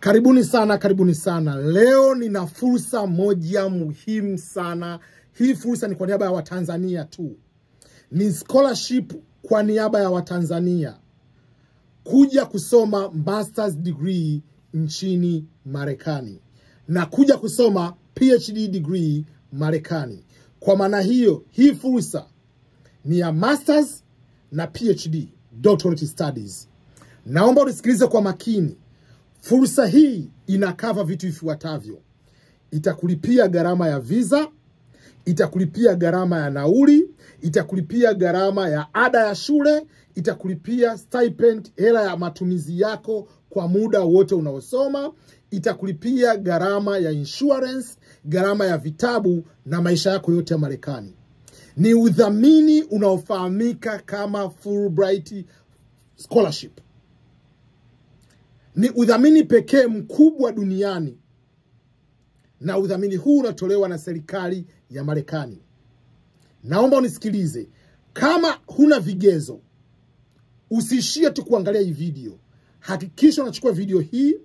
Karibuni sana. Leo nina fursa moja muhimu sana. Hii fursa ni kwa niaba ya Watanzania tu. Ni scholarship kwa niaba ya Watanzania kuja kusoma master's degree nchini Marekani na kuja kusoma PhD degree Marekani. Kwa maana hiyo, hii fursa ni ya masters na PhD, doctorate studies. Naomba unisikilize kwa makini. Fursa hii inakava vitu vifuatavyo. Itakulipia gharama ya visa, itakulipia gharama ya nauli, itakulipia gharama ya ada ya shule, itakulipia stipend, hela ya matumizi yako kwa muda wote unaosoma, itakulipia gharama ya insurance, gharama ya vitabu na maisha yako yote ya Marekani. Ni udhamini unaofahamika kama Fulbright Scholarship. Ni udhamini pekee mkubwa duniani, na udhamini huu unatolewa na serikali ya Marekani. Naomba unisikilize. Kama huna vigezo, usiishie tu kuangalia hii video. Hakikisha unachukua video hii,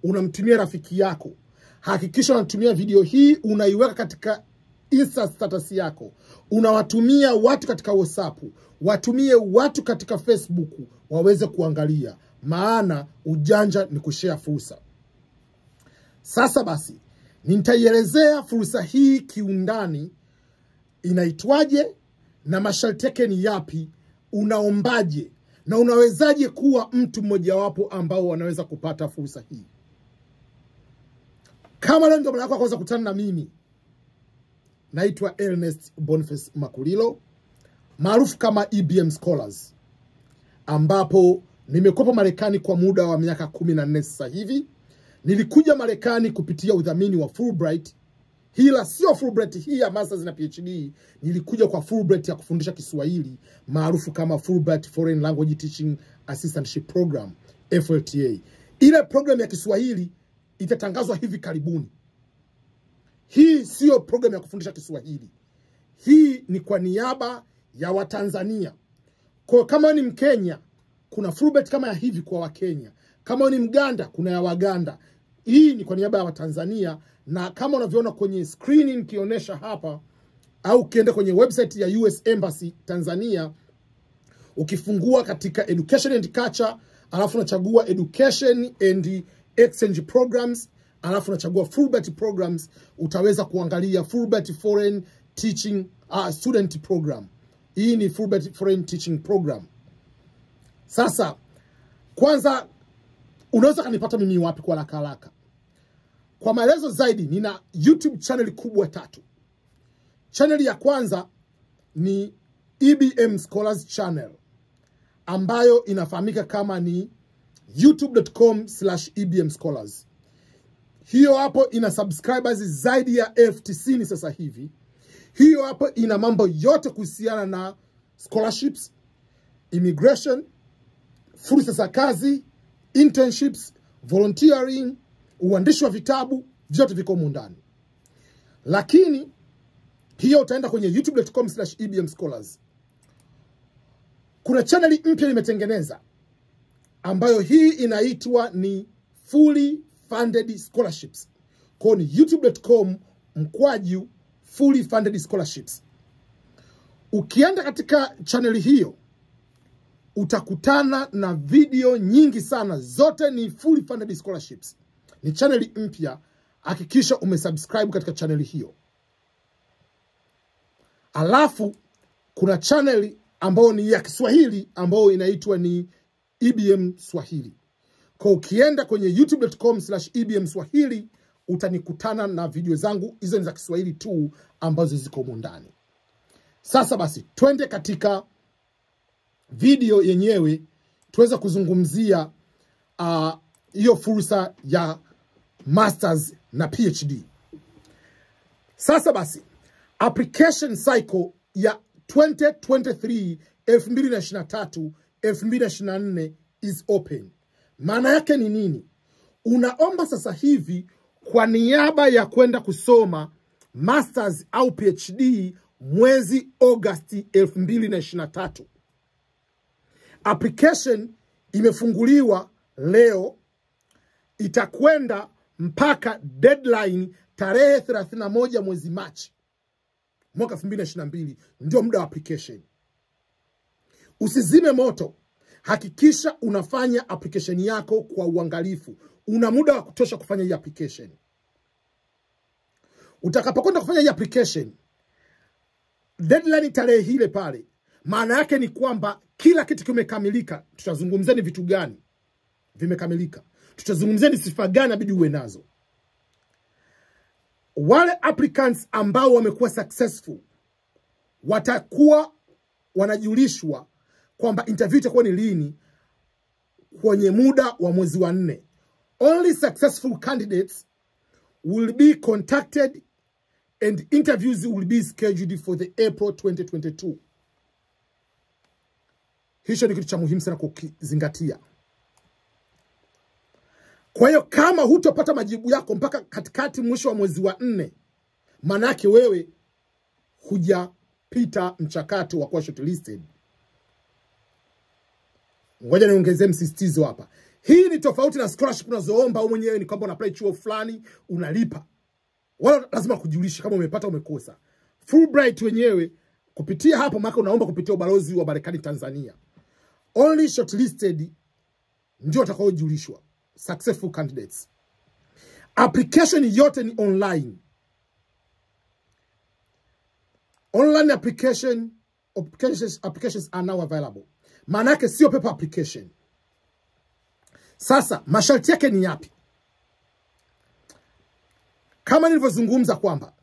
unamtumia rafiki yako. Hakikisha unatumia video hii, unaiweka katika Insta status yako. Unawatumia watu katika WhatsApp, watumie watu katika Facebook waweze kuangalia. Maana ujanja ni kushare fursa. Sasa basi, nitaielezea fursa hii kiundani, inaitwaje na masharti yake ni yapi, unaombaje na unawezaje kuwa mtu mmoja wapo ambao wanaweza kupata fursa hii. Kama leo ndio mara yako ya kwanza kukutana na mimi, naitwa Ernest Boniface Makulilo, maarufu kama EBM Scholars, ambapo nimekuwa Marekani kwa muda wa miaka 14 sasa hivi. Nilikuja Marekani kupitia udhamini wa Fulbright. Hila sio Fulbright hii ya masters na PhD, nilikuja kwa Fulbright ya kufundisha Kiswahili, maarufu kama Fulbright Foreign Language Teaching Assistantship Program, FLTA. Ile program ya Kiswahili itatangazwa hivi karibuni. Hii sio program ya kufundisha Kiswahili. Hii ni kwa niaba ya Watanzania. Kwa kama ni Mkenya, kuna Fulbright kama ya hivi kwa Wakenya. Kama ni Mganda, kuna ya Waganda. Hii ni kwa niaba ya Watanzania, na kama unavyoona kwenye screen nikionyesha hapa, au ukienda kwenye website ya US Embassy Tanzania, ukifungua katika Education and Culture, alafu unachagua Education and Exchange Programs, alafu unachagua Fulbright Programs, utaweza kuangalia Fulbright Foreign Teaching Student Program. Hii ni Fulbright Foreign Teaching Program. Sasa, kwanza unaweza kanipata mimi wapi kwa haraka? Kwa maelezo zaidi, nina YouTube channel kubwa 3. Channel ya kwanza ni EBM Scholars Channel, ambayo inafahamika kama ni youtube.com/EBM Scholars. Hiyo hapo ina subscribers zaidi ya 90,000 sasa hivi. Hiyo hapo ina mambo yote kuhusiana na scholarships, immigration, fursa za kazi, internships, volunteering, uandishi wa vitabu, vyote viko humu ndani. Lakini hiyo utaenda kwenye youtube.com/EBM Scholars. Kuna channel mpya nimetengeneza, ambayo hii inaitwa ni Fully Funded Scholarships. Kwa ni youtube.com/Fully Funded Scholarships. Ukienda katika channel hiyo, utakutana na video nyingi sana, zote ni Fully Funded Scholarships. Ni channel mpya, hakikisha umesubscribe katika channel hiyo. Alafu kuna channel ambayo ni ya Kiswahili, ambayo inaitwa ni EBM Swahili. Kwa ukienda kwenye youtube.com/EBM Swahili, utanikutana na video zangu, hizo ni za Kiswahili tu ambazo ziko humu ndani. Sasa basi, twende katika video yenyewe, tuweza kuzungumzia hiyo fursa ya masters na PhD. Sasa basi, application cycle ya 2023, 2023, 2024 is open. Maana yake ni nini? Unaomba sasa hivi kwa niaba ya kwenda kusoma masters au PhD mwezi Agosti 2023. Application imefunguliwa leo itakwenda mpaka deadline tarehe 31 mwezi Machi mwaka 2022, ndio muda wa application. Usizime moto. Hakikisha unafanya application yako kwa uangalifu. Una muda wa kutosha kufanya hii application. Utakapokwenda kufanya hii application, deadline tarehe ile pale, maana yake ni kwamba kila kitu kimekamilika. Tutazungumzia ni vitu gani vimekamilika. Tutazungumzia ni sifa gani inabidi uwe nazo. Wale applicants ambao wamekuwa successful watakuwa wanajulishwa kwamba interview itakuwa ni lini kwenye muda wa mwezi wa 4. Only successful candidates will be contacted and interviews will be scheduled for the April 2022. Hicho ni kitu cha muhimu sana kukizingatia. Kwa hiyo kama hutopata majibu yako mpaka katikati mwisho wa mwezi wa 4, maana yake wewe hujapita mchakato wa kuwa shortlisted. Ngoja niongezee msisitizo hapa. Hii ni tofauti na scholarship unazoomba au mwenyewe, ni kwamba una apply chuo fulani unalipa. Wala lazima kujulisha kama umepata umekosa. Fulbright wenyewe kupitia hapo maka unaomba kupitia ubalozi wa Marekani Tanzania. Only shortlisted ndio watakaojulishwa, successful candidates. Application yote ni online. Online applications are now available. Maana yake sio paper application. Sasa masharti yake ni yapi? Kama nilivyozungumza kwamba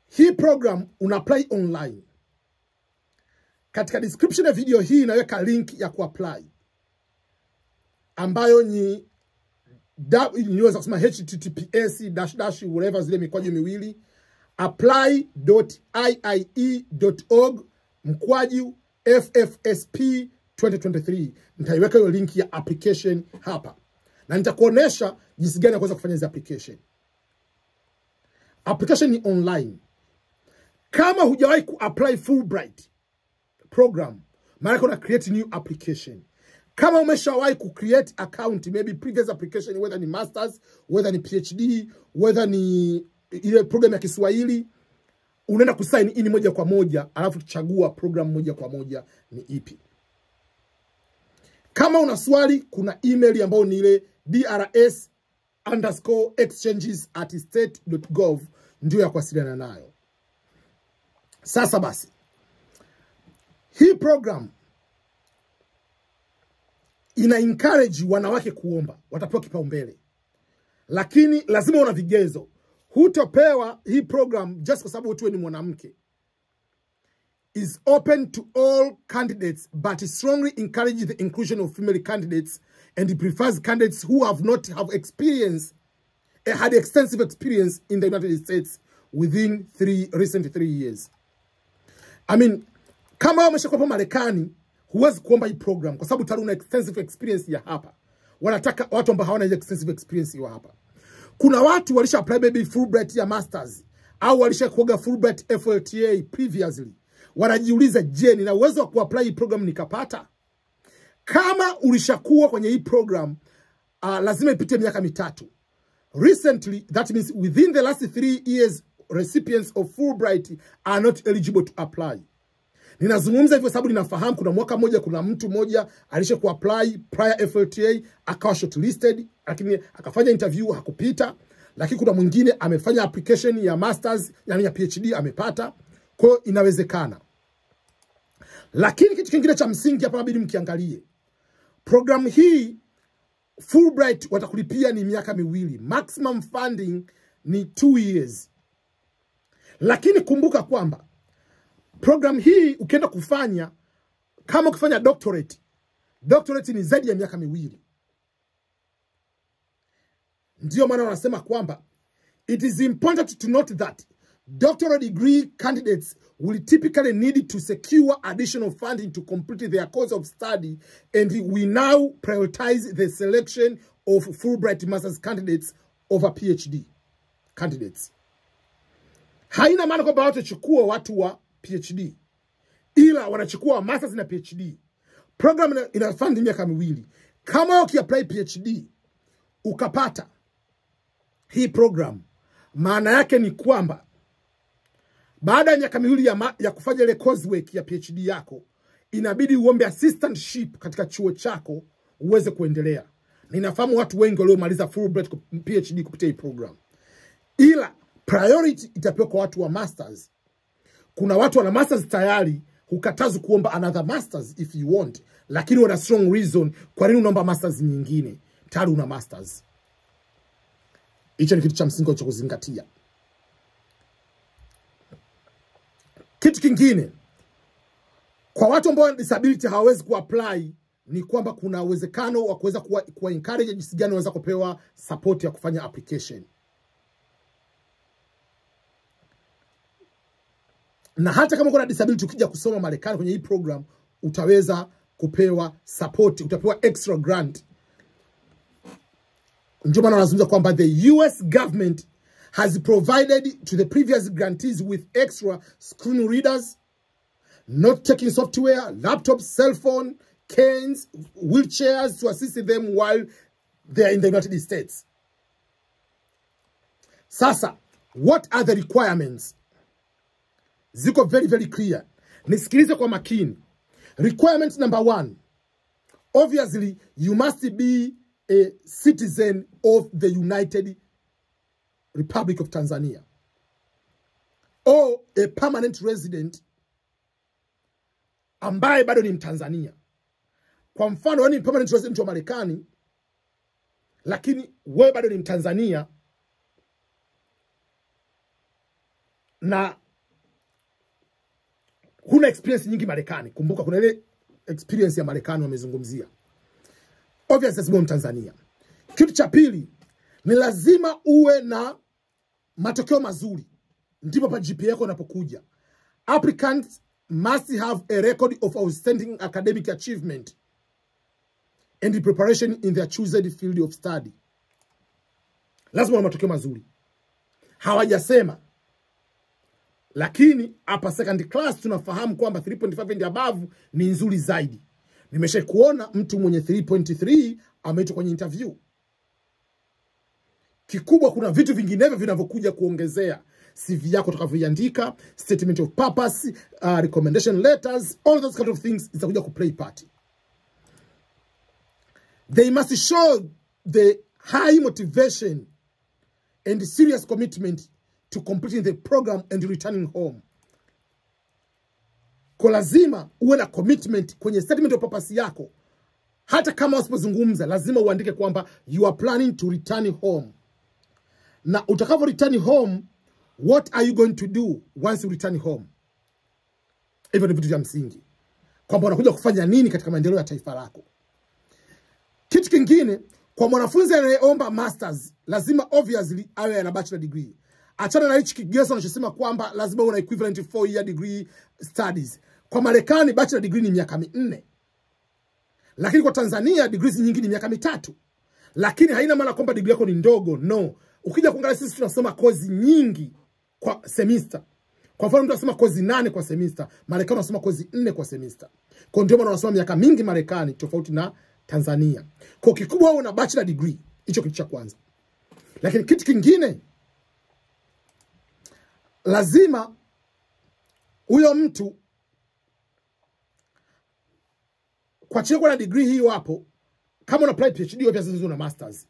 hii program una apply online. Katika description ya video hii naweka link ya kuapply, ambayo ni niweza kusema https:/ whatever zile mikwaju miwili apply.iie.org/FFSP 2023. Nitaiweka hiyo link ya application hapa. Na nitakuonesha jinsi gani ya kuweza kufanya hizo application. Application ni online. Kama hujawahi kuapply Fulbright program, maana kuna create new application. Kama umeshawahi kucreate account, maybe previous application, whether ni masters, whether ni PhD, whether ni ile program ya Kiswahili, unaenda kusign in moja kwa moja, alafu tuchagua program moja kwa moja ni ipi. Kama una swali, kuna email ambayo ni ile drs_exchanges@state.gov, ndio ya kuwasiliana nayo. Sasa basi, hii program ina encourage wanawake kuomba, watapewa kipaumbele. Lakini lazima una vigezo. Hutopewa hii program just kwa sababu wewe ni mwanamke. Is open to all candidates, but strongly encourage the inclusion of female candidates, and it prefers candidates who have not had extensive experience in the United States within recent 3 years. I mean, kama umeshakuwa hapa Marekani, huwezi kuomba hii program kwa sababu tayari una extensive experience ya hapa. Wanataka watu ambao hawana extensive experience ya hapa. Kuna watu walisha apply baby Fulbright ya masters au walisha kuoga Fulbright FLTA previously. Wanajiuliza, je, nina uwezo wa kuapply hii program nikapata? Kama ulishakuwa kwenye hii program, lazima ipite miaka 3. Recently, that means within the last 3 years, recipients of Fulbright are not eligible to apply. Ninazungumza hivyo sababu ninafahamu kuna mwaka mmoja kuna mtu mmoja alisha kuapply prior FLTA akawa shortlisted, lakini akafanya interview hakupita. Lakini kuna mwingine amefanya application ya masters, yani ya PhD amepata. Kwa hiyo inawezekana. Lakini kitu kingine cha msingi hapa inabidi mkiangalie. Program hii Fulbright watakulipia ni miaka 2. Maximum funding ni 2 years. Lakini kumbuka kwamba program hii ukienda kufanya, kama ukifanya doctorate ni zaidi ya miaka 2. Ndio maana wanasema kwamba it is important to note that doctoral degree candidates will typically need to secure additional funding to complete their course of study, and we now prioritize the selection of Fulbright Masters candidates over PhD candidates. Haina maana kwamba watachukua watu wa PhD, ila wanachukua masters na PhD. Program ina funding miaka 2. Kama ukiapply PhD ukapata hii program, maana yake ni kwamba baada ya miaka miwili ya kufanya ile coursework ya PhD yako, inabidi uombe assistantship katika chuo chako uweze kuendelea. Ninafahamu watu wengi waliomaliza Fulbright PhD kupitia hii program. Ila priority itapewa kwa watu wa masters. Kuna watu wana masters tayari, hukatazu kuomba another masters if you want, lakini wana strong reason kwa nini unaomba masters nyingine. Tayari una masters. Hicho ni kitu cha msingi cha kuzingatia. Kitu kingine, kwa watu ambao wana disability hawawezi kuapply, ni kwamba kuna uwezekano wa kuweza kuwa encourage jinsi gani wanaweza kupewa support ya kufanya application. Na hata kama kuna disability ukija kusoma Marekani kwenye hii program, utaweza kupewa support, utapewa extra grant. Ndio maana wanazungumza kwamba the US government has provided to the previous grantees with extra screen readers, note-taking software, laptops, cell phone, canes, wheelchairs to assist them while they are in the United States. Sasa, what are the requirements? Ziko very, very clear. Nisikilize kwa makini. Requirement number 1. Obviously, you must be a citizen of the United Republic of Tanzania, or a permanent resident ambaye bado ni Mtanzania. Kwa mfano, wewe ni permanent resident wa Marekani, lakini wewe bado ni Mtanzania na huna experience nyingi Marekani. Kumbuka kuna ile experience ya Marekani wamezungumzia. Obviously lazima Mtanzania. Kitu cha pili, ni lazima uwe na matokeo mazuri. Ndipo pa GPA yako inapokuja. Applicants must have a record of outstanding academic achievement and the preparation in their chosen field of study. Lazima una matokeo mazuri. Hawajasema. Lakini hapa second class tunafahamu kwamba 3.5 and above ni nzuri zaidi. Nimesha kuona mtu mwenye 3.3 ameitwa kwenye interview. Kikubwa kuna vitu vinginevyo vinavyokuja kuongezea CV yako utakavyoiandika, statement of purpose, recommendation letters, all those kind of things zitakuja kuplay party. They must show the high motivation and serious commitment to completing the program and returning home. Kwa lazima uwe na commitment kwenye statement of purpose yako. Hata kama usipozungumza, lazima uandike kwamba you are planning to return home. Na utakavyo return home, what are you going to do once you return home? Hivyo ni vitu vya msingi. Kwamba unakuja kufanya nini katika maendeleo ya taifa lako. Kitu kingine, kwa mwanafunzi anayeomba masters, lazima obviously awe na bachelor degree. Achana na hichi kigezo anachosema kwamba lazima una equivalent 4-year degree studies. Kwa Marekani bachelor degree ni miaka 4. Lakini kwa Tanzania degrees nyingi ni miaka 3. Lakini haina maana kwamba degree yako ni ndogo, no. Ukija kuangalia sisi tunasoma kozi nyingi kwa semester. Kwa mfano mtu anasoma kozi 8 kwa semester, Marekani wanasoma kozi 4 kwa semester. Kwa ndio maana wanasoma miaka mingi Marekani tofauti na Tanzania. Kwa kikubwa una bachelor degree, hicho kitu cha kwanza. Lakini kitu kingine, lazima huyo mtu kwa cheko na degree hiyo hapo, kama una apply PhD au pia una masters.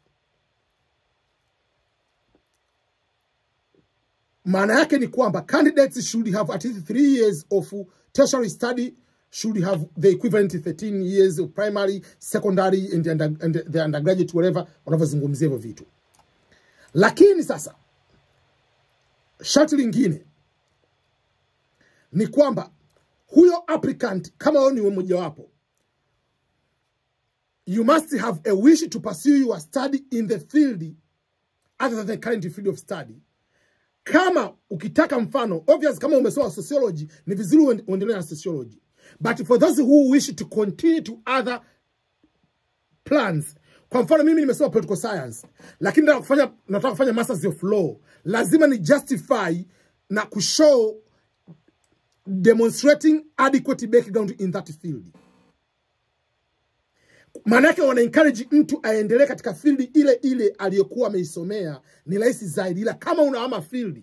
Maana yake ni kwamba candidates should have at least 3 years of tertiary study, should have the equivalent 13 years of primary, secondary and the undergraduate, whatever, wanavyozungumzia hivyo vitu. Lakini sasa, sharti lingine ni kwamba huyo applicant, kama wewe ni mmoja wapo, you must have a wish to pursue your study in the field other than the current field of study. Kama ukitaka mfano, obvious kama umesoma sociology, ni vizuri uendelee na sociology. But for those who wish to continue to other plans, kwa mfano mimi nimesoma political science, lakini nataka kufanya masters of law, lazima ni justify na kushow demonstrating adequate background in that field. Maana yake wana encourage mtu aendelee katika field ile ile aliyokuwa ameisomea, ni rahisi zaidi. Ila kama unahama field,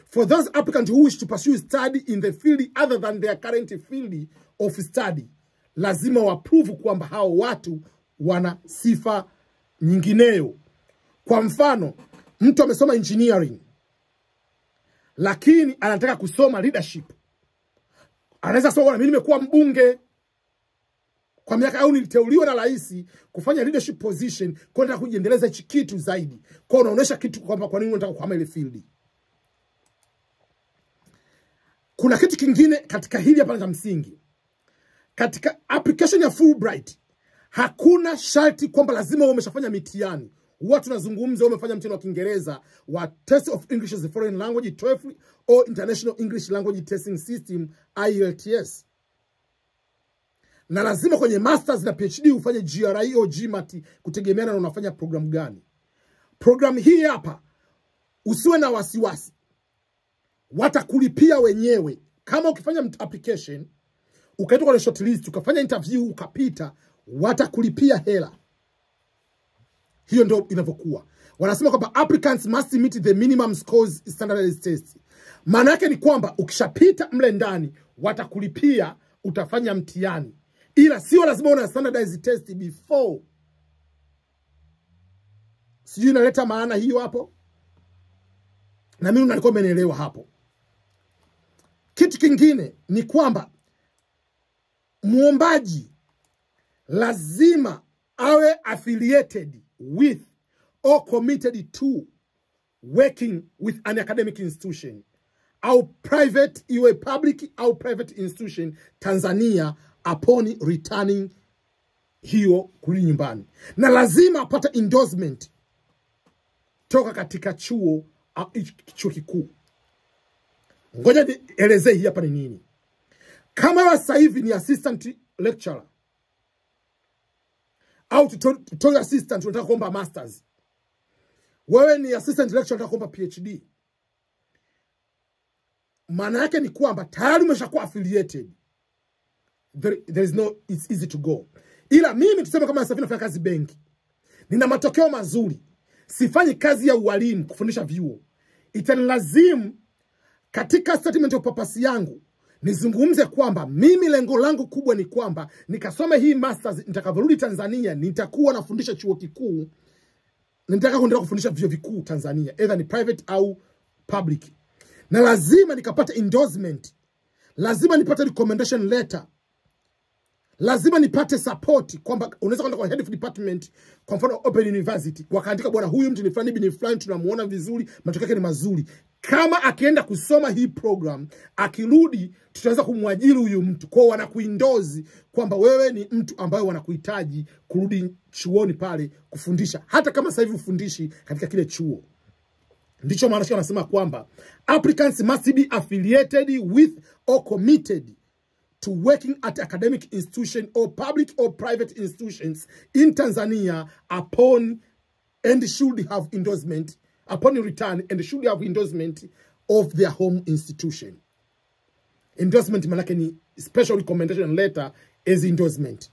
for those applicants who wish to pursue study in the field other than their current field of study, lazima waprove kwamba hao watu wana sifa nyingineyo. Kwa mfano, mtu amesoma engineering lakini anataka kusoma leadership. Anaweza kusema mimi nimekuwa mbunge kwa miaka, au niliteuliwa na rais kufanya leadership position, kwa nataka kujiendeleza hichi kitu zaidi. Kwa unaonesha kitu kwamba kwa nini unataka kuhama ile field. Kuna kitu kingine katika hili hapa cha msingi. Katika application ya Fulbright, hakuna sharti kwamba lazima uwe umeshafanya mitihani. Watu tunazungumza umefanya mtihani wa Kiingereza wa Test of English as a Foreign Language TOEFL or International English Language Testing System IELTS. Na lazima kwenye masters na PhD ufanye GRE au GMAT kutegemeana na unafanya program gani. Program hii hapa usiwe na wasiwasi, watakulipia wenyewe. Kama ukifanya application ukaitwa kwenye shortlist, ukafanya interview ukapita, watakulipia hela. Hiyo ndio inavyokuwa. Wanasema kwamba applicants must meet the minimum scores standardized test. Maana yake ni kwamba ukishapita mle ndani watakulipia, utafanya mtihani. Ila sio lazima una standardized test before. Sijui inaleta maana hiyo hapo? Na mimi nalikuwa mmenielewa hapo. Kitu kingine ni kwamba muombaji lazima awe affiliated with or committed to working with an academic institution au private, iwe public au private institution Tanzania upon returning hiyo kurudi nyumbani. Na lazima apata endorsement toka katika chuo kikuu. Ngoja nielezee hii hapa ni nini. Kama wewe sasa hivi ni assistant lecturer au tutorial assistant unataka kuomba masters, wewe ni assistant lecturer unataka kuomba PhD, maana yake ni kwamba tayari umeshakuwa affiliated. There is no, it's easy to go. Ila mimi tuseme kama sasa nafanya kazi benki, nina matokeo mazuri, sifanyi kazi ya ualimu kufundisha vyuo, itanilazimu katika statement of purpose yangu nizungumze kwamba mimi lengo langu kubwa ni kwamba nikasome hii masters, nitakaporudi Tanzania nitakuwa nafundisha chuo kikuu, nitaka kuendelea kufundisha vyuo vikuu Tanzania, either ni private au public. Na lazima nikapata endorsement, lazima nipate recommendation letter, lazima nipate support kwamba unaweza kwenda kwa head of department, kwa mfano Open University, wakaandika bwana huyu mtu ni fulani bin fulani, tunamuona vizuri, matokeo yake ni mazuri. Kama akienda kusoma hii program, akirudi tutaweza kumwajiri huyu mtu. Kwa wanakuindozi kwamba wewe ni mtu ambaye wanakuhitaji kurudi chuoni pale kufundisha, hata kama sasa hivi ufundishi katika kile chuo. Ndicho maana wanasema kwamba applicants must be affiliated with or committed to working at academic institution or public or private institutions in Tanzania upon and should have endorsement upon return and should have endorsement of their home institution. Endorsement manake ni special recommendation letter as endorsement.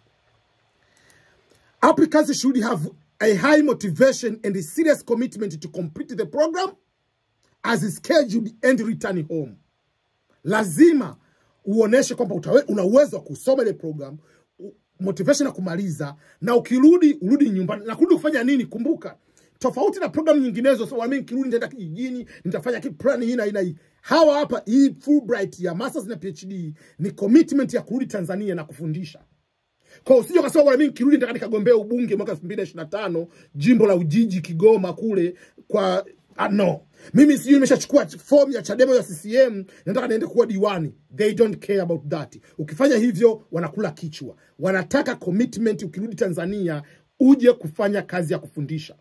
Applicants should have a high motivation and a serious commitment to complete the program as scheduled and return home. Lazima uoneshe kwamba una uwezo wa kusoma ile program, motivation ya kumaliza, na ukirudi urudi nyumbani. Na kurudi kufanya nini? Kumbuka, tofauti na program nyinginezo, so mimi kirudi nitaenda kijijini, nitafanya kitu plan hii na hii. Hawa hapa hii Fulbright ya masters na PhD ni commitment ya kurudi Tanzania na kufundisha. Kwa usije ukasema bwana mimi kirudi nitaka nikagombea ubunge mwaka 2025 jimbo la Ujiji Kigoma kule kwa no. Mimi sijui nimeshachukua form ya Chadema ya CCM, nataka niende kuwa diwani. They don't care about that. Ukifanya hivyo wanakula kichwa. Wanataka commitment ukirudi Tanzania uje kufanya kazi ya kufundisha.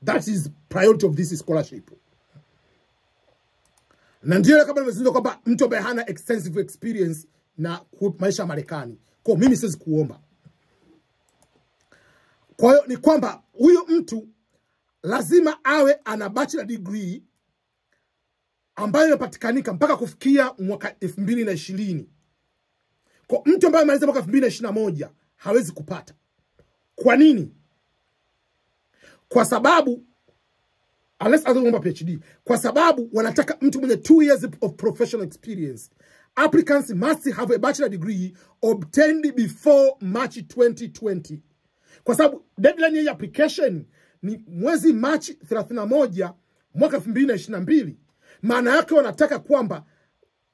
That is priority of this scholarship. Na ndio kama nimesema kwamba mtu ambaye hana extensive experience na maisha ya Marekani, kwa mimi siwezi kuomba. Kwa hiyo ni kwamba huyu mtu lazima awe ana bachelor degree ambayo inapatikanika mpaka kufikia mwaka 2020. Kwa mtu ambaye amaliza mwaka 2021 hawezi kupata. Kwa nini? Kwa sababu unless other PhD, kwa sababu wanataka mtu mwenye 2 years of professional experience. Applicants must have a bachelor degree obtained before March 2020. Kwa sababu deadline ya application ni mwezi March 31 mwaka 2022. Maana yake wanataka kwamba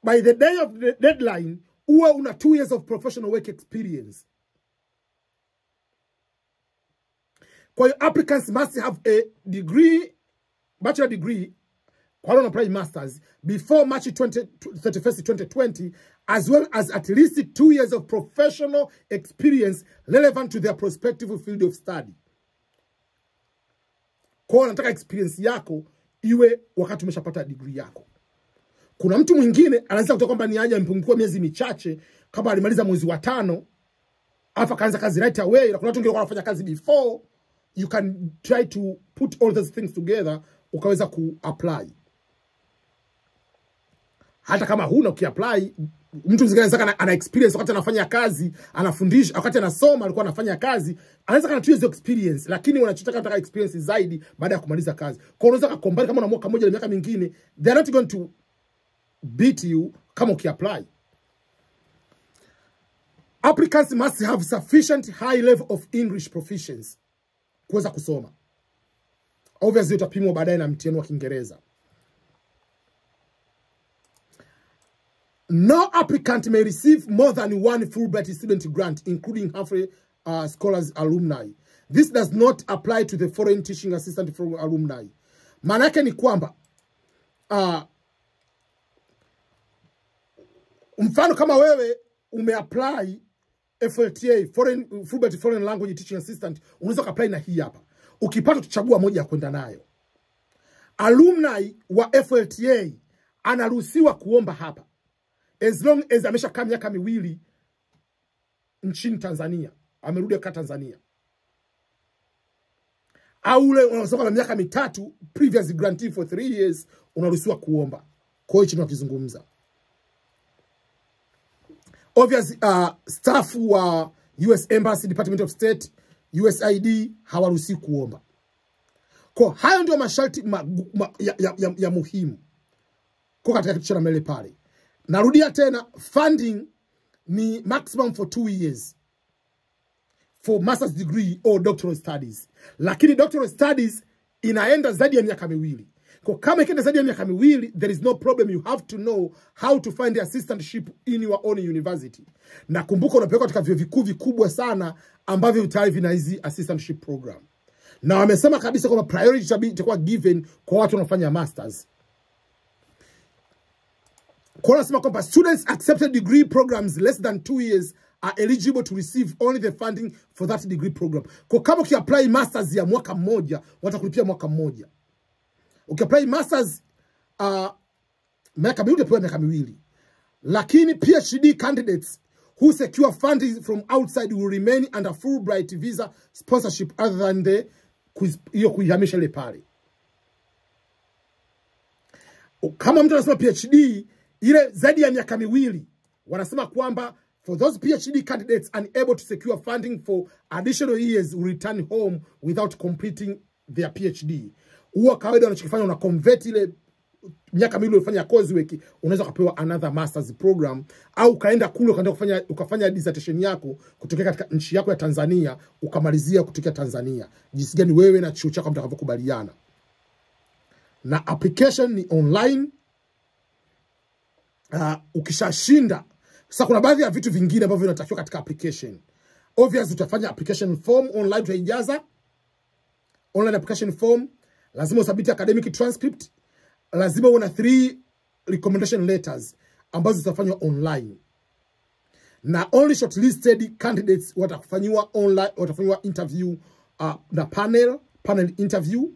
by the day of the deadline uwe una 2 years of professional work experience. Kwa hiyo applicants must have a degree, bachelor degree, kwa wale apply masters, before March 31st, 2020, as well as at least 2 years of professional experience relevant to their prospective field of study. Kwa hiyo nataka experience yako iwe wakati umeshapata degree yako. Kuna mtu mwingine anaweza kutoka kwamba ni aje mpungua miezi michache kama alimaliza mwezi wa 5 afa kaanza kazi right away, na kuna watu wengine wanafanya kazi before. You can try to put all those things together ukaweza ku-apply. Hata kama huna uki-apply, mtu mzingine anaweza ana experience wakati anafanya kazi, anafundisha, wakati anasoma alikuwa anafanya kazi, anaweza kana 2 years experience, lakini unachotaka experience zaidi baada ya kumaliza kazi. Kwa unaweza kucombine kama una mwaka mmoja na miaka mingine, they are not going to beat you kama uki-apply. Applicants must have sufficient high level of English proficiency kuweza kusoma. Obviously utapimwa baadaye na mtihani wa Kiingereza. No applicant may receive more than 1 Fulbright student grant, including half-year scholars alumni. This does not apply to the foreign teaching assistant from alumni. Maana yake ni kwamba mfano kama wewe umeapply FLTA, Fulbright Foreign Language Teaching Assistant, unaweza kuapply na hii hapa. Ukipata tuchagua moja ya kwenda nayo. Alumni wa FLTA anaruhusiwa kuomba hapa, as long as ameshakaa miaka 2 nchini Tanzania, amerudi kwa Tanzania. Au ule unasoma miaka 3 previous grantee for 3 years, unaruhusiwa kuomba. Kwa hiyo tunakizungumza. Obviously, staff wa US Embassy, Department of State, USAID hawaruhusi kuomba. Kwa hayo ndio masharti ya muhimu kwa katika kitu cha mbele pale. Narudia tena, funding ni maximum for 2 years for master's degree or doctoral studies. Lakini doctoral studies inaenda zaidi ya miaka 2. Kwa kama ikienda zaidi ya miaka 2, there is no problem. You have to know how to find the assistantship in your own university. Na kumbuka unapelekwa katika vyuo vikuu vikubwa sana ambavyo tayari vina hizi assistantship program. Na wamesema kabisa kwamba priority itakuwa given kwa watu wanaofanya masters. Kwa nasema kwamba students accepted degree programs less than 2 years are eligible to receive only the funding for that degree program. Kwa kama ukiapply masters ya mwaka mmoja, watakulipia mwaka mmoja. Ukiapply masters miaka 2 utapewa miaka 2. Lakini PhD candidates who secure funding from outside will remain under Fulbright visa sponsorship other than the hiyo kuihamisha ile pale. Kama mtu anasema PhD ile zaidi ya miaka 2, wanasema kwamba for those PhD candidates unable to secure funding for additional years will return home without completing their PhD. Huwa kawaida wanachokifanya una convert ile miaka 2 ulifanya coursework, unaweza kupewa another masters program, au kaenda kule ukaenda ukafanya dissertation yako kutokea katika nchi yako ya Tanzania, ukamalizia kutokea Tanzania. Jinsi gani wewe na chuo chako mtakapokubaliana. Na application ni online. Ukishashinda, sasa kuna baadhi ya vitu vingine ambavyo vinatakiwa katika application. Obviously utafanya application form online, utaijaza online application form. Lazima usubmit academic transcript. Lazima una 3 recommendation letters ambazo zitafanywa online. Na only shortlisted candidates watakufanywa online, watafanywa interview na panel interview.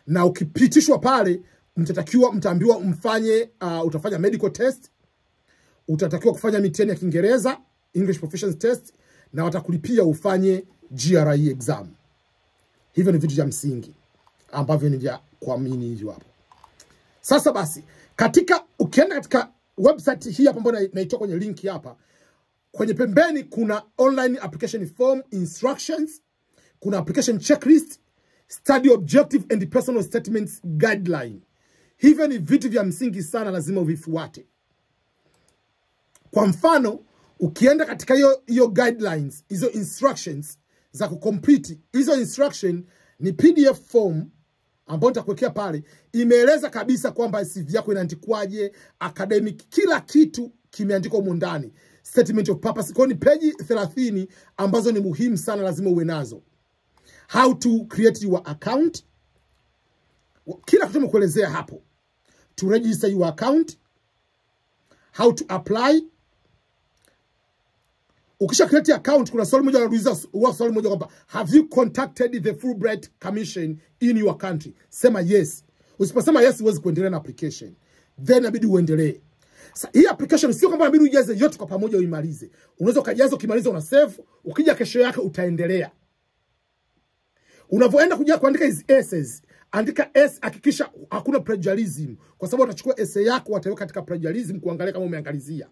Na ukipitishwa pale, mtaambiwa mfanye utafanya medical test, utatakiwa kufanya mitihani ya Kiingereza, English Proficiency Test, na watakulipia ufanye GRE exam. Hivyo ni vitu vya msingi ambavyo ni vya kuamini hivyo hapo. Sasa basi, ukienda katika website hii hapa ambayo naitoa kwenye link hapa, kwenye pembeni kuna online application form instructions, kuna application checklist, study objective and personal statements guideline. Hivyo ni vitu vya msingi sana, lazima uvifuate. Kwa mfano, ukienda katika hiyo guidelines, hizo instructions za kucomplete, hizo instruction ni PDF form ambayo nitakuwekea pale, imeeleza kabisa kwamba CV yako inaandikwaje, academic, kila kitu kimeandikwa humo ndani. Statement of purpose, kwa ni page 30 ambazo ni muhimu sana, lazima uwe nazo. How to create your account, kila kitu nimekuelezea hapo. To register your account, how to apply. Ukisha create account, kuna swali moja nauliza, swali moja kwamba have you contacted the Fulbright Commission in your country? Sema yes. Usiposema yes, huwezi kuendelea na application. Then inabidi uendelee. Hii application sio kwamba inabidi ujaze yote kwa pamoja uimalize. Unaweza ukajaza, ukimaliza una save, ukija kesho yake utaendelea. Unavoenda kuja kuandika hizi essays, andika S, hakikisha hakuna plagiarism, kwa sababu utachukua essay yako wataweka katika plagiarism kuangalia kama umeangalizia.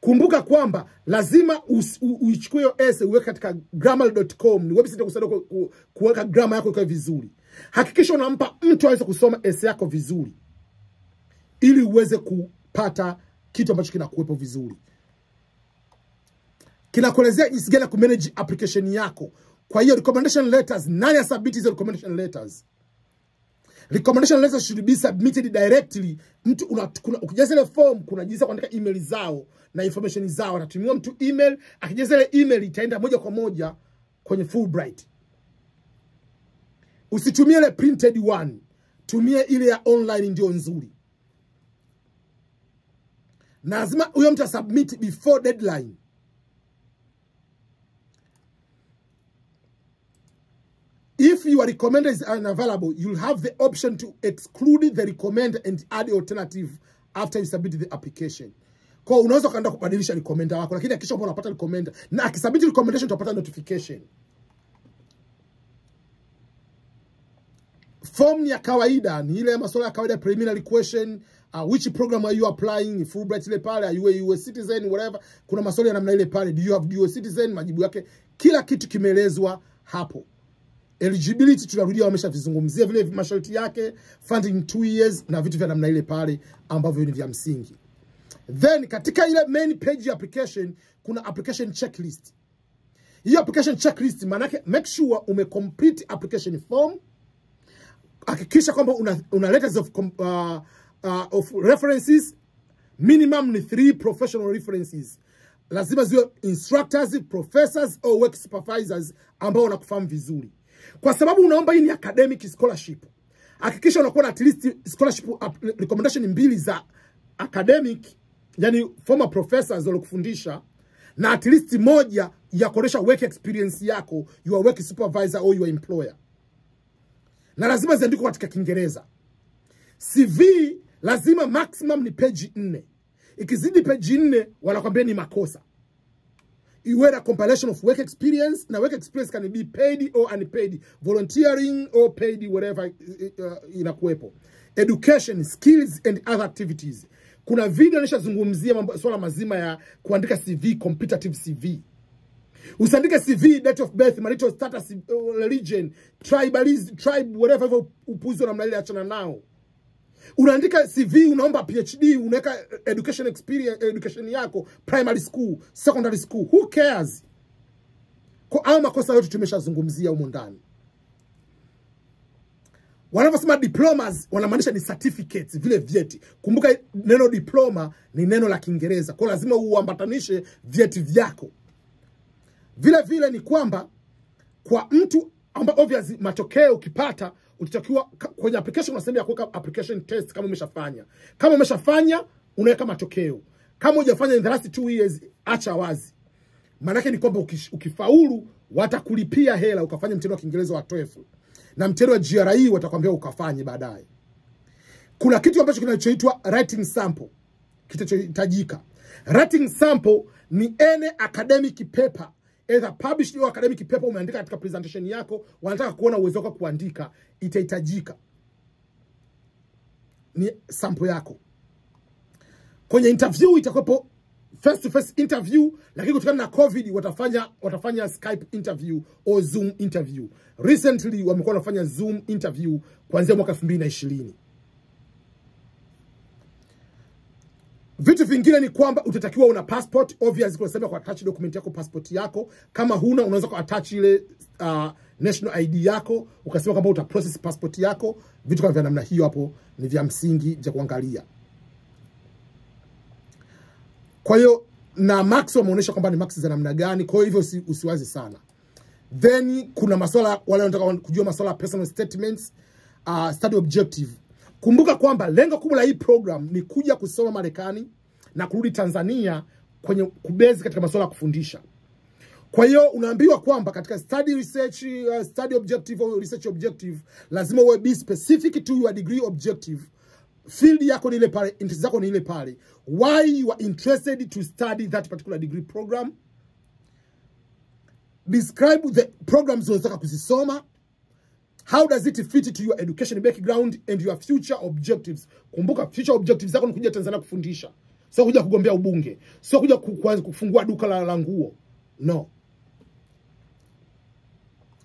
Kumbuka kwamba lazima uichukue hiyo essay uweke katika grammarly.com, ni website itakusaidia kuweka grammar yako ikae vizuri. Hakikisha unampa mtu aweze kusoma essay yako vizuri, ili uweze kupata kitu ambacho kinakuwepo vizuri. Kinakuelezea jinsi gani ku manage application yako. Kwa hiyo recommendation letters, nani asubmit hizo recommendation letters? Recommendation letters should be submitted directly. Mtu ukijaza ile form, kuna jinsi kuandika email zao na information zao. Anatumia mtu email, akijaza ile email itaenda moja kwa moja kwenye Fulbright. Usitumie ile printed one, tumia ile ya online, ndio nzuri. Na lazima huyo mtu submit before deadline. If your recommender is unavailable, you'll have the option to exclude the recommender and add alternative after you submit the application. Kwa unaweza kaenda kubadilisha recommender wako, lakini hakikisha unapata recommender, na akisubmit recommendation utapata notification. Form ni ya kawaida, ni ile masuala ya kawaida, preliminary question, which program are you applying, Fulbright ile pale, are you a US citizen, whatever. Kuna maswali ya namna ile pale, do you have dual citizen, majibu yake, kila kitu kimeelezwa hapo. Eligibility tunarudia, wameshavizungumzia vile masharti yake, funding 2 years na vitu vya namna ile pale ambavyo ni vya msingi. Then katika ile main page ya application kuna application checklist. Hiyo application checklist maana yake make sure umecomplete application form. Hakikisha kwamba una letters of references, minimum ni 3 professional references. Lazima ziwe instructors, professors au work supervisors ambao wanakufahamu vizuri. Kwa sababu unaomba hii ni academic scholarship, hakikisha unakuwa na at least scholarship recommendation 2 za academic, yani former professors walokufundisha, na at least 1 ya kuonesha work experience yako, your work supervisor au your employer. Na lazima ziandikwe katika Kiingereza. CV lazima maximum ni page 4. Ikizidi page 4 wanakuambia ni makosa. Iwe na compilation of work experience, na work experience can be paid or unpaid, volunteering or paid, whatever inakuwepo. Education, skills and other activities. Kuna video nishazungumzia swala mazima ya kuandika CV, competitive CV. Usiandike CV, date of birth, marital status, religion, tribalism, tribe, whatever, upuzi na mnaile achana nao. Unaandika CV, unaomba PhD, unaweka education experience, education yako, primary school, secondary school, who cares? Kwa au makosa yote tumeshazungumzia humo ndani. Wanaposema diplomas wanamaanisha ni certificates, vile vyeti. Kumbuka neno diploma ni neno la Kiingereza, kwa lazima uambatanishe vyeti vyako. Vile vile ni kwamba kwa mtu amba obviously matokeo ukipata utatakiwa kwenye application unasema ya kuweka application test kama umeshafanya. Kama umeshafanya unaweka matokeo. Kama hujafanya in the last 2 years acha wazi. Maana yake ni kwamba ukifaulu watakulipia hela ukafanya mtihani wa Kiingereza wa TOEFL. Na mtihani wa GRE watakwambia ukafanye baadaye. Kuna kitu ambacho kinachoitwa writing sample kitachohitajika. Writing sample ni any academic paper, either published or academic paper umeandika katika presentation yako, wanataka kuona uwezo wako kuandika, itahitajika. Ni sample yako. Kwenye interview itakuwepo face to face interview, lakini kutokana na COVID watafanya Skype interview au Zoom interview. Recently wamekuwa wanafanya Zoom interview kuanzia mwaka 2020. Vitu vingine ni kwamba utatakiwa una passport. Obviously kwa sababu kwa attach document yako, passport yako. Kama huna, unaweza ku attach ile national ID yako, ukasema kwamba uta process passport yako. Vitu kama vya namna hiyo hapo ni vya msingi vya kuangalia. Kwa hiyo na max wameonyesha kwamba ni max za namna gani, kwa hiyo usiwazi sana. Then kuna masuala wale wanataka kujua masuala personal statements, study objective. Kumbuka kwamba lengo kubwa la hii program ni kuja kusoma Marekani na kurudi Tanzania kwenye kubezi katika masuala ya kufundisha. Kwa hiyo unaambiwa kwamba katika study research, study objective au research objective, lazima uwe be specific to your degree objective. Field yako ni ile pale, interest zako ni ile pale. Why you are interested to study that particular degree program. Describe the programs unataka kuzisoma. How does it fit to your education background and your future objectives? Kumbuka future objectives zako ni kuja Tanzania kufundisha. Sio kuja kugombea ubunge. Sio kuja kufungua duka la nguo. No.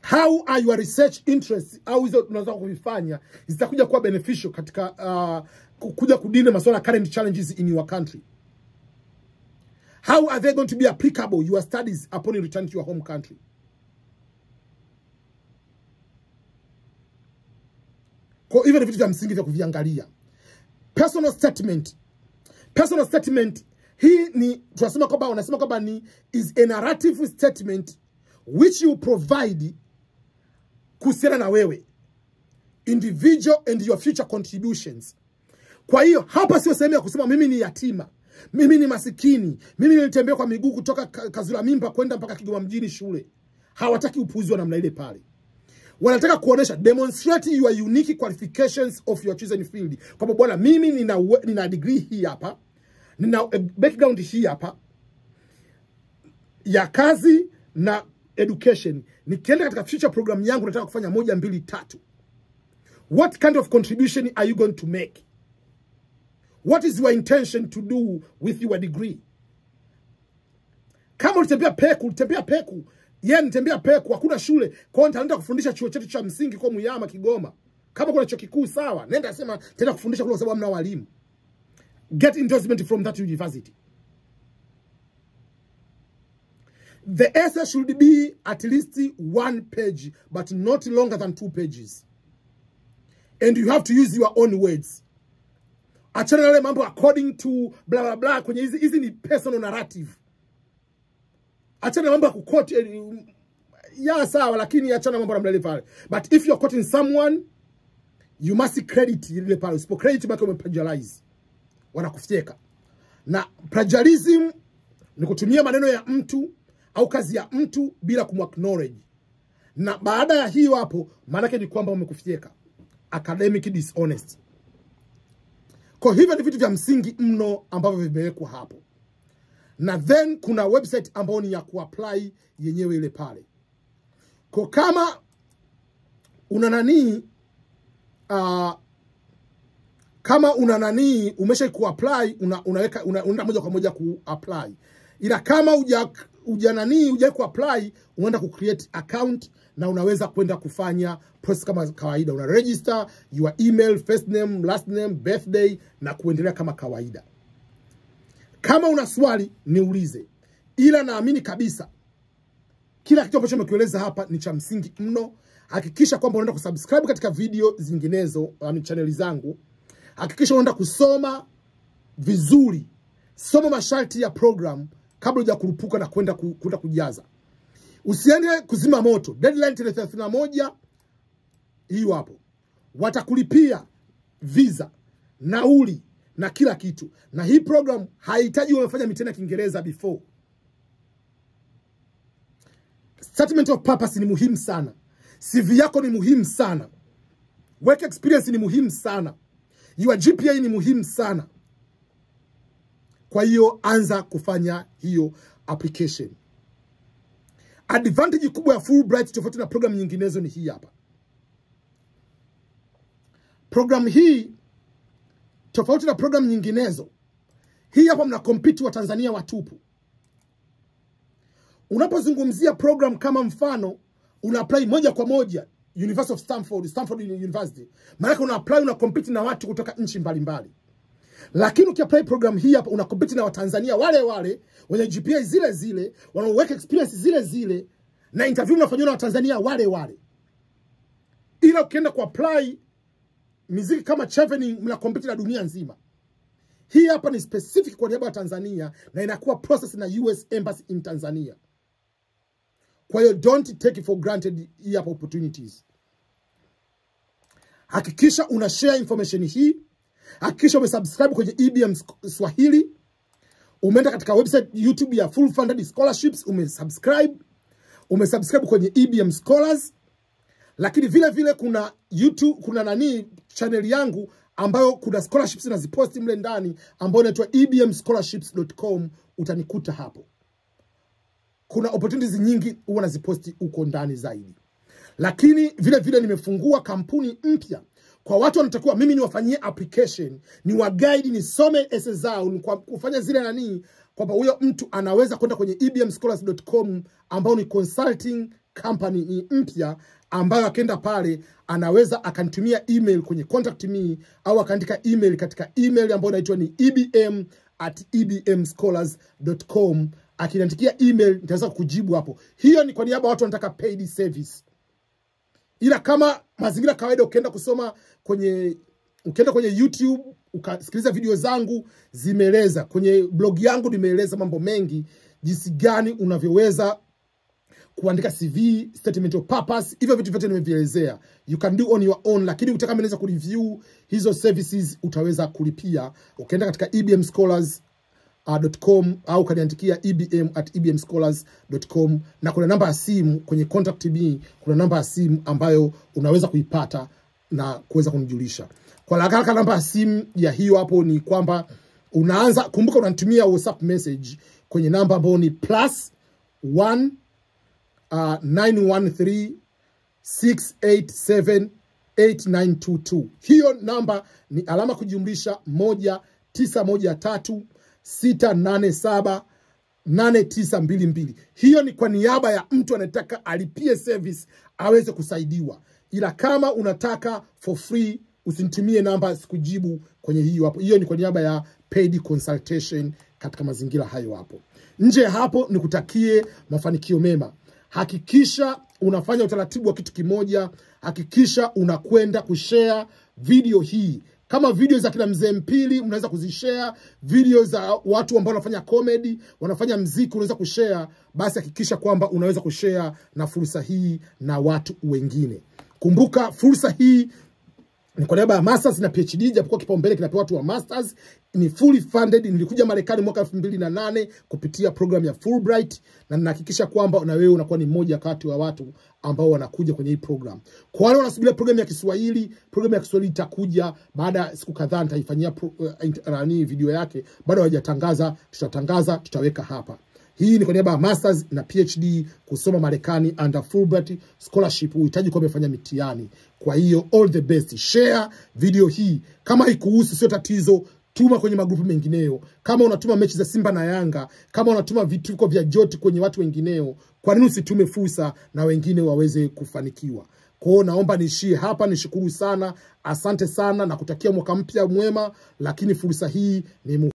How are your research interests? Au hizo tunaweza kuvifanya zitakuja kuwa beneficial katika kuja kudili masuala current challenges in your country. How are they going to be applicable your studies upon you return to your home country? Kwa hivyo ni vitu vya msingi vya kuviangalia. Personal statement. Personal statement hii ni tunasema kwamba wanasema kwamba ni is a narrative statement which you provide kuhusiana na wewe, individual and your future contributions. Kwa hiyo hapa sio sehemu ya kusema mimi ni yatima, mimi ni masikini, mimi nilitembea kwa miguu kutoka Kazura Mimba kwenda mpaka Kigoma mjini shule. Hawataki upuuzi wa namna ile pale. Wanataka kuonesha demonstrate your unique qualifications of your chosen field. Kwa bwana mimi nina degree hii hapa, nina background hii hapa ya kazi na education. Nikienda katika future program yangu nataka kufanya 1, 2, 3. What kind of contribution are you going to make? What is your intention to do with your degree? Kama utembea peku, yeye nitembea peku, hakuna shule, kwa hiyo nitaenda kufundisha chuo chetu cha msingi kwa Muyama Kigoma. Kama kuna chuo kikuu sawa, nenda sema tena kufundisha kwa sababu hamna walimu. Get endorsement from that university. The essay should be at least 1 page, but not longer than 2 pages. And you have to use your own words. Achana na mambo according to blah blah blah kwenye hizi ni personal narrative. Achana na mambo ya kuquote ya sawa, lakini achana mambo namna ile pale. But if you're quoting someone, you must credit ile pale. Usipo credit baki umeplagiarize. Wanakufyeka. Na plagiarism ni kutumia maneno ya mtu au kazi ya mtu bila kumacknowledge. Na baada ya hiyo hapo maana yake ni kwamba umekufyeka. Academic dishonest. Kwa hivyo ni vitu vya msingi mno ambavyo vimewekwa hapo. Na then kuna website ambayo ni ya kuapply yenyewe ile pale. Kwa kama umesha kuapply, unaenda moja kwa moja kuapply. Ila kama hujai kuapply, unaenda kucreate account na unaweza kwenda kufanya process kama kawaida. Una register your email, first name, last name, birthday na kuendelea kama kawaida. Kama una swali niulize. Ila naamini kabisa kila kitu ambacho nimekueleza hapa ni cha msingi mno. Hakikisha kwamba unaenda kusubscribe katika video zinginezo channel zangu. Hakikisha unaenda kusoma vizuri. Soma masharti ya program kabla hujakurupuka na kwenda kujaza. Usiende kuzima moto. Deadline 31 hiyo hapo. Watakulipia visa, nauli na kila kitu. Na hii program haihitaji umefanya mitihani ya Kiingereza before. Statement of purpose ni muhimu sana. CV yako ni muhimu sana. Work experience ni muhimu sana. Your GPA ni muhimu sana. Kwa hiyo anza kufanya hiyo application. Advantage kubwa ya Fulbright tofauti na program nyinginezo ni hii hapa. Program hii tofauti na program nyinginezo Hii hapa mna compete wa Tanzania watupu. Unapozungumzia program kama mfano, una apply moja kwa moja University of Stanford University. Maana una apply, una compete na watu kutoka nchi mbalimbali. Lakini ukiapply program hii hapa una compete na Watanzania wale wale, wenye GPA zile zile, wana work experience zile zile, na interview unafanywa na Watanzania wale wale. Ila ukienda ku apply miziki kama chevening, mna compete na dunia nzima. Hii hapa ni specific kwa niaba ya Tanzania na inakuwa process na US Embassy in Tanzania. Kwa hiyo don't take it for granted hii hapa opportunities. Hakikisha una share information hii. Hakikisha umesubscribe kwenye EBM Swahili. Umeenda katika website YouTube ya Full Funded Scholarships, umesubscribe kwenye EBM Scholars. Lakini vile vile kuna YouTube, kuna channel yangu ambayo kuna scholarships naziposti mle ndani ambayo inaitwa ebmscholarships.com, utanikuta hapo. Kuna opportunities nyingi huwa naziposti huko ndani zaidi. Lakini vile vile nimefungua kampuni mpya kwa watu wanatakiwa mimi niwafanyie application, ni wa guide, nisome essays zao, ni kufanya zile kwamba huyo mtu anaweza kwenda kwenye ebmscholars.com ambao ni consulting company, ni mpya ambayo akaenda pale anaweza akanitumia email kwenye contact me, au akaandika email katika email ambayo inaitwa ni ebm@ebmscholars.com. Akiniandikia email nitaweza kujibu hapo. Hiyo ni kwa niaba watu wanataka paid service. Ila kama mazingira kawaida, ukienda kwenye YouTube ukasikiliza video zangu, zimeeleza kwenye blog yangu, nimeeleza mambo mengi jinsi gani unavyoweza kuandika CV, statement of purpose, hivyo vitu vyote nimevielezea. You can do on your own, lakini ukitaka mimi naweza kureview hizo services utaweza kulipia. Ukienda katika ebmscholars.com au kaniandikia ebm@ebmscholars.com, na kuna namba ya simu kwenye contact me, kuna namba ya simu ambayo unaweza kuipata na kuweza kunijulisha. Kwa haraka namba ya simu ya hiyo hapo ni kwamba kumbuka unanitumia WhatsApp message kwenye namba ambayo ni +1 913 687 8922. Hiyo namba ni alama kujumlisha 1913 687 8922. Hiyo ni kwa niaba ya mtu anataka alipie service aweze kusaidiwa. Ila kama unataka for free, usinitumie namba, sikujibu kwenye hiyo hapo. Hiyo ni kwa niaba ya paid consultation katika mazingira hayo hapo. Nje hapo nikutakie mafanikio mema. Hakikisha unafanya utaratibu wa kitu kimoja. Hakikisha unakwenda kushare video hii. Kama video za kila mzee Mpili mnaweza kuzishare, video za watu ambao wanafanya comedy, wanafanya muziki unaweza kushare, basi hakikisha kwamba unaweza kushare na fursa hii na watu wengine. Kumbuka fursa hii ni kwa niaba ya masters na PhD, japokuwa kipaumbele kinapewa watu wa masters. Ni fully funded. Nilikuja Marekani mwaka 2008 kupitia program ya Fulbright, na ninahakikisha kwamba na wewe unakuwa ni mmoja kati wa watu ambao wanakuja kwenye hii program. Kwa wale wanasubiria program ya Kiswahili, program ya Kiswahili itakuja baada ya siku kadhaa, nitaifanyia video yake. Bado hawajatangaza, tutatangaza, tutaweka hapa. Hii ni kwa niaba ya masters na PhD kusoma Marekani under Fulbright scholarship. Uhitaji kwa umefanya mitihani. Kwa hiyo all the best. Share video hii. Kama haikuhusu sio tatizo, tuma kwenye magrupu mengineo. Kama unatuma mechi za Simba na Yanga, kama unatuma vituko vya joti kwenye watu wengineo, kwa nini usitume fursa na wengine waweze kufanikiwa? Kwa hiyo naomba niishie hapa. Nishukuru sana, asante sana, na kutakia mwaka mpya mwema. Lakini fursa hii ni